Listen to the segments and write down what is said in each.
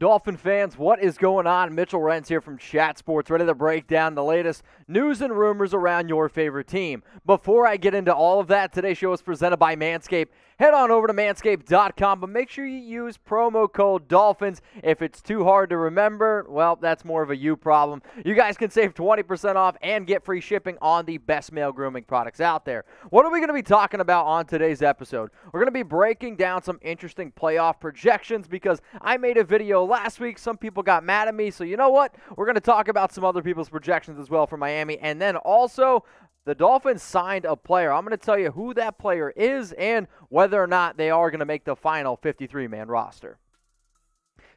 Dolphin fans, what is going on? Mitchell Renz here from Chat Sports, ready to break down the latest news and rumors around your favorite team. Before I get into all of that, today's show is presented by Manscaped. Head on over to manscaped.com, but make sure you use promo code Dolphins. If it's too hard to remember, well, that's more of a you problem. You guys can save 20% off and get free shipping on the best male grooming products out there. What are we going to be talking about on today's episode? We're going to be breaking down some interesting playoff projections because I made a video last week. Some people got mad at me, so you know what? We're going to talk about some other people's projections as well for Miami, and then also the Dolphins signed a player. I'm going to tell you who that player is and whether or not they are going to make the final 53-man roster.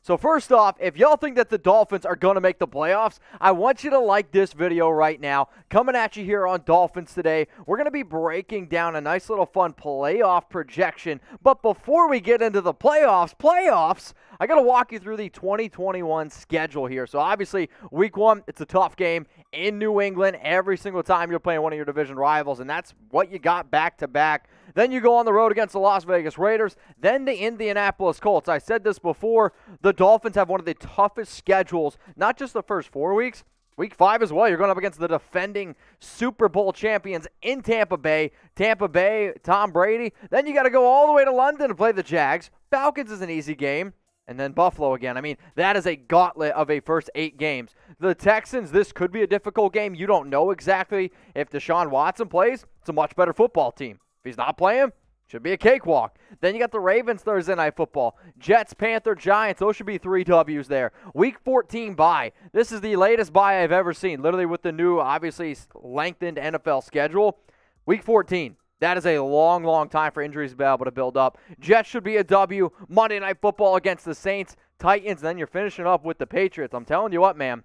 So first off, if y'all think that the Dolphins are going to make the playoffs, I want you to like this video right now. Coming at you here on Dolphins Today, we're going to be breaking down a nice little fun playoff projection. But before we get into the playoffs, I got to walk you through the 2021 schedule here. So obviously, week one, it's a tough game in New England every single time you're playing one of your division rivals, and that's what you got back-to-back. Then you go on the road against the Las Vegas Raiders, then the Indianapolis Colts. I said this before, the Dolphins have one of the toughest schedules, not just the first 4 weeks, week 5 as well. You're going up against the defending Super Bowl champions in Tampa Bay, Tom Brady. Then you got to go all the way to London to play the Jags. Falcons is an easy game. And then Buffalo again. I mean, that is a gauntlet of a first 8 games. The Texans, this could be a difficult game. You don't know exactly if Deshaun Watson plays. It's a much better football team. If he's not playing, should be a cakewalk. Then you got the Ravens Thursday Night Football. Jets, Panther, Giants. Those should be 3 W's there. Week 14 bye. This is the latest bye I've ever seen. Literally with the new, obviously, lengthened NFL schedule. Week 14. That is a long, long time for injuries to be able to build up. Jets should be a W. Monday Night Football against the Saints, Titans, then you're finishing up with the Patriots. I'm telling you what, man,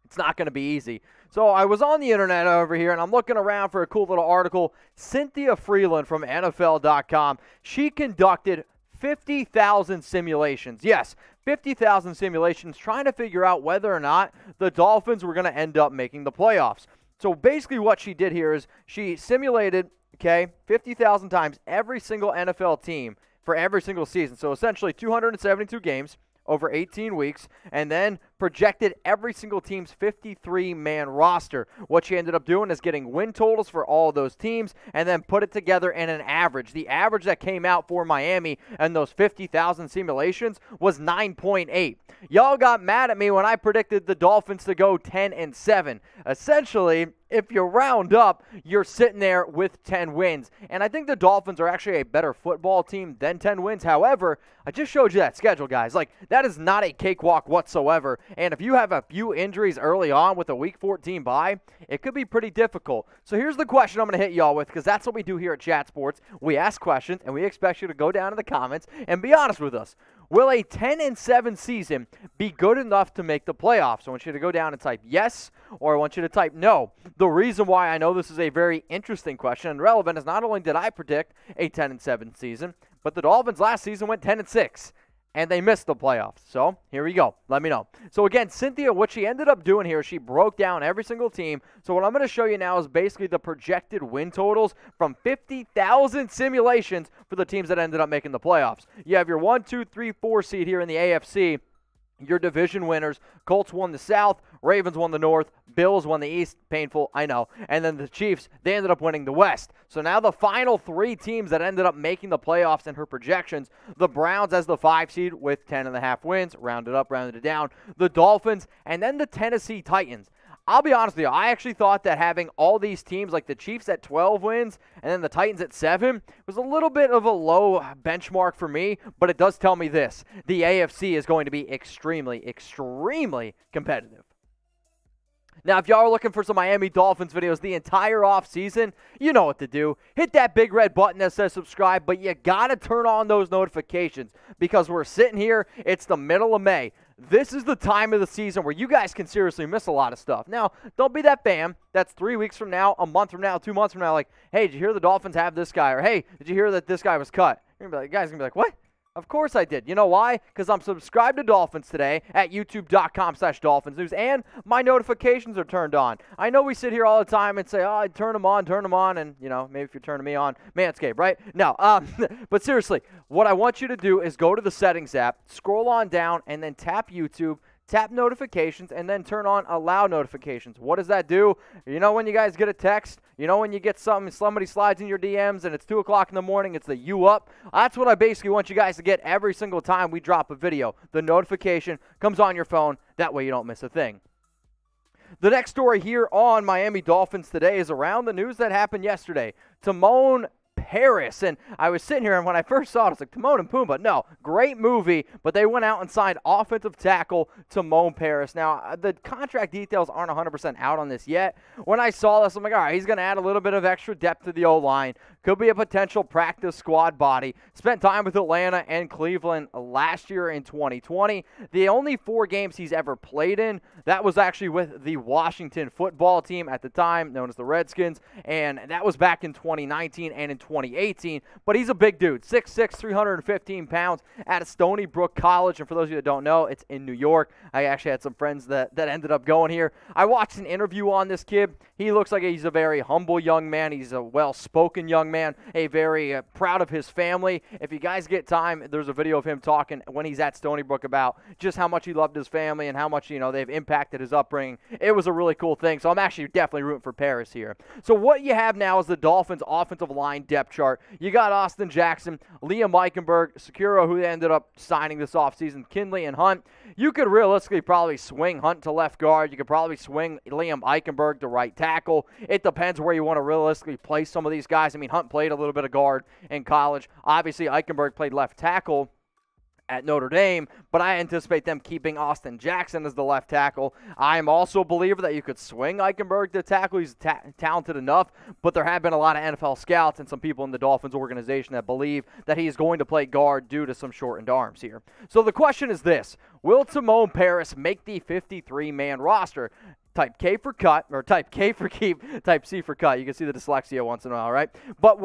it's not going to be easy. So I was on the internet over here, and I'm looking around for a cool little article. Cynthia Freeland from NFL.com, she conducted 50,000 simulations. Yes, 50,000 simulations trying to figure out whether or not the Dolphins were going to end up making the playoffs. So basically what she did here is she simulated 50,000 times every single NFL team for every single season. So essentially 272 games over 18 weeks, and then projected every single team's 53-man roster. What she ended up doing is getting win totals for all of those teams and then put it together in an average. The average that came out for Miami and those 50,000 simulations was 9.8. Y'all got mad at me when I predicted the Dolphins to go 10-7. Essentially, if you round up, you're sitting there with 10 wins. And I think the Dolphins are actually a better football team than 10 wins. However, I just showed you that schedule, guys. Like, that is not a cakewalk whatsoever. And if you have a few injuries early on with a Week 14 bye, it could be pretty difficult. So here's the question I'm going to hit y'all with, because that's what we do here at Chat Sports. We ask questions, and we expect you to go down in the comments and be honest with us. Will a 10-7 season be good enough to make the playoffs? I want you to go down and type yes, or I want you to type no. The reason why I know this is a very interesting question and relevant is not only did I predict a 10-7 season, but the Dolphins last season went 10-6. And they missed the playoffs. So here we go. Let me know. So again, Cynthia, what she ended up doing here is she broke down every single team. So what I'm going to show you now is basically the projected win totals from 50,000 simulations for the teams that ended up making the playoffs. You have your 1, 2, 3, 4 seed here in the AFC. Your division winners, Colts won the South, Ravens won the North, Bills won the East, painful, I know, and then the Chiefs, they ended up winning the West. So now the final 3 teams that ended up making the playoffs in her projections, the Browns as the 5 seed with 10.5 wins, rounded up, rounded it down, the Dolphins, and then the Tennessee Titans. I'll be honest with you, I actually thought that having all these teams, like the Chiefs at 12 wins and then the Titans at 7, was a little bit of a low benchmark for me, but it does tell me this. The AFC is going to be extremely, extremely competitive. Now, if y'all are looking for some Miami Dolphins videos the entire offseason, you know what to do. Hit that big red button that says subscribe, but you got to turn on those notifications because we're sitting here, it's the middle of May. This is the time of the season where you guys can seriously miss a lot of stuff. Now, don't be that fam that's 3 weeks from now, a month from now, 2 months from now, like, hey, did you hear the Dolphins have this guy? Or, hey, did you hear that this guy was cut? You're going to be like, guys going to be like, what? Of course I did. You know why? Because I'm subscribed to Dolphins today at youtube.com/DolphinsNews, and my notifications are turned on. I know we sit here all the time and say, oh, turn them on, and, maybe if you're turning me on, Manscaped, right? No, but seriously, what I want you to do is go to the settings app, scroll on down, and then tap YouTube, tap notifications, and then turn on allow notifications. What does that do? When you guys get a text, when you get something, somebody slides in your DMs and it's 2 o'clock in the morning, it's the you up. That's what I basically want you guys to get every single time we drop a video. The notification comes on your phone. That way you don't miss a thing. The next story here on Miami Dolphins today is around the news that happened yesterday. Timon Parris. And I was sitting here, and when I first saw it, I was like, Timon and Pumbaa. No, great movie, but they went out and signed offensive tackle Timon Parris. Now, the contract details aren't 100% out on this yet. When I saw this, I'm like, all right, he's going to add a little bit of extra depth to the O-line. Could be a potential practice squad body. Spent time with Atlanta and Cleveland last year in 2020. The only 4 games he's ever played in, that was actually with the Washington football team at the time, known as the Redskins, and that was back in 2019 and in 2018. But he's a big dude, 6'6", 315 pounds, out of Stony Brook College. And for those of you that don't know, it's in New York. I actually had some friends that ended up going here. I watched an interview on this kid. He looks like he's a very humble young man. He's a well-spoken young man, a very proud of his family. If you guys get time, there's a video of him talking when he's at Stony Brook about just how much he loved his family and how much, they've impacted his upbringing. It was a really cool thing. So I'm actually definitely rooting for Parris here. So what you have now is the Dolphins' offensive line depth chart. You got Austin Jackson, Liam Eichenberg, Securo, who they ended up signing this offseason, Kinley and Hunt. You could realistically probably swing Hunt to left guard. You could probably swing Liam Eichenberg to right tackle. It depends where you want to realistically place some of these guys. I mean, Hunt played a little bit of guard in college. Obviously, Eichenberg played left tackle at Notre Dame, but I anticipate them keeping Austin Jackson as the left tackle. I am also a believer that you could swing Eichenberg to tackle. He's talented enough, but there have been a lot of NFL scouts and some people in the Dolphins organization that believe that he is going to play guard due to some shortened arms here. So the question is this: will Timon Parris make the 53-man roster? Type K for cut, or type K for keep, type C for cut. You can see the dyslexia once in a while, right? But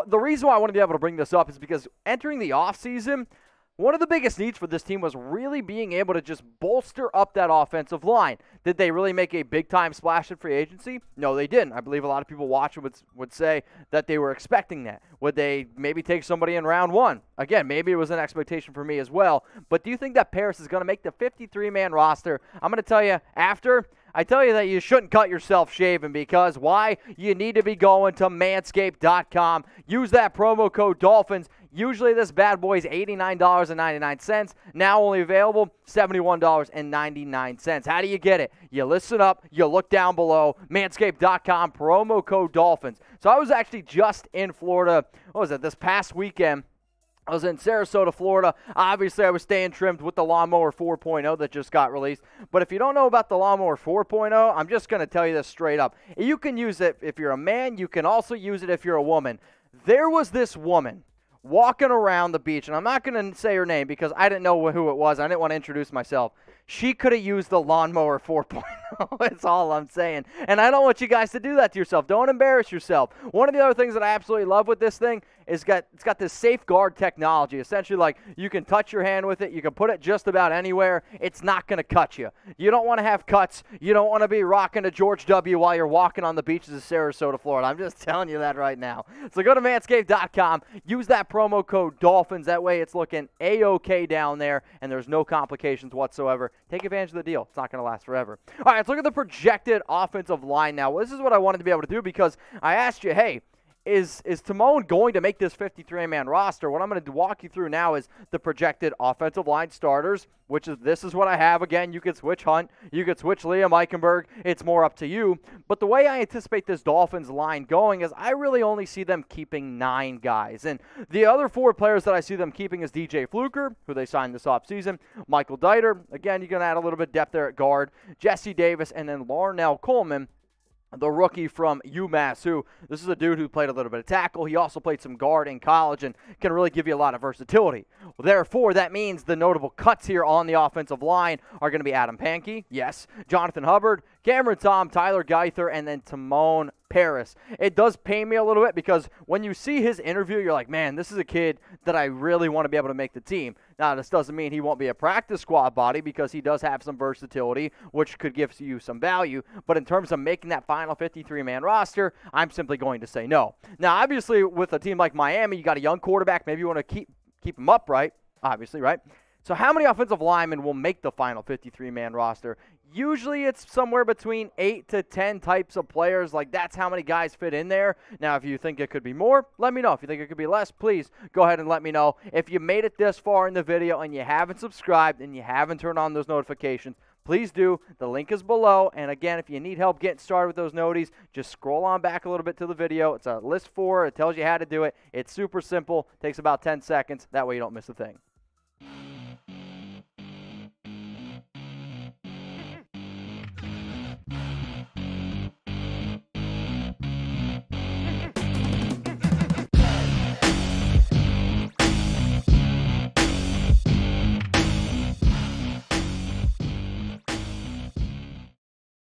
the reason why I want to be able to bring this up is because entering the offseason, one of the biggest needs for this team was really being able to just bolster up that offensive line. Did they really make a big-time splash in free agency? No, they didn't. I believe a lot of people watching would say that they were expecting that. Would they maybe take somebody in round 1? Again, maybe it was an expectation for me as well. But do you think that Parris is going to make the 53-man roster? I'm going to tell you after. I tell you that you shouldn't cut yourself shaving, because why? You need to be going to manscaped.com. Use that promo code Dolphins. Usually this bad boy is $89.99. Now only available $71.99. How do you get it? You listen up. You look down below. Manscaped.com, promo code Dolphins. So I was actually just in Florida, this past weekend. I was in Sarasota, Florida. Obviously, I was staying trimmed with the Lawnmower 4.0 that just got released. But if you don't know about the Lawnmower 4.0, I'm just going to tell you this straight up. You can use it if you're a man. You can also use it if you're a woman. There was this woman walking around the beach, and I'm not going to say her name because I didn't know who it was. I didn't want to introduce myself. She could have used the Lawnmower 4.0. That's all I'm saying. And I don't want you guys to do that to yourself. Don't embarrass yourself. One of the other things that I absolutely love with this thing is it's got this safeguard technology. Essentially, like, you can touch your hand with it. You can put it just about anywhere. It's not going to cut you. You don't want to have cuts. You don't want to be rocking a George W. while you're walking on the beaches of Sarasota, Florida. I'm just telling you that right now. So go to manscaped.com. Use that promo code Dolphins. That way it's looking A-OK down there, and there's no complications whatsoever. Take advantage of the deal. It's not going to last forever. All right, let's look at the projected offensive line now. Well, this is what I wanted to be able to do, because I asked you, hey, is Timon going to make this 53-man roster? What I'm going to walk you through now is the projected offensive line starters, this is what I have. Again, you could switch Hunt. You could switch Liam Eichenberg. It's more up to you. But the way I anticipate this Dolphins line going is I really only see them keeping 9 guys. And the other 4 players that I see them keeping is DJ Fluker, who they signed this offseason, Michael Dieter. Again, you're going to add a little bit of depth there at guard, Jesse Davis, and then Larnell Coleman, the rookie from UMass, this is a dude who played a little bit of tackle. He also played some guard in college and can really give you a lot of versatility. Therefore, that means the notable cuts here on the offensive line are going to be Adam Pankey, yes, Jonathan Hubbard, Cameron Tom, Tyler Geither, and then Timon Parris. It does pain me a little bit because when you see his interview, you're like, man, this is a kid that I really want to be able to make the team. Now, this doesn't mean he won't be a practice squad body because he does have some versatility, which could give you some value. But in terms of making that final 53-man roster, I'm simply going to say no. Now, obviously, with a team like Miami, you got a young quarterback. Maybe you want to keep him upright, obviously, right? So how many offensive linemen will make the final 53-man roster? Usually it's somewhere between 8 to 10 types of players. Like, that's how many guys fit in there. Now, if you think it could be more, let me know. If you think it could be less, please go ahead and let me know. If you made it this far in the video and you haven't subscribed and you haven't turned on those notifications, please do. The link is below. And again, if you need help getting started with those noties, just scroll on back a little bit to the video. It's a list 4. It tells you how to do it. It's super simple. Takes about 10 seconds. That way you don't miss a thing.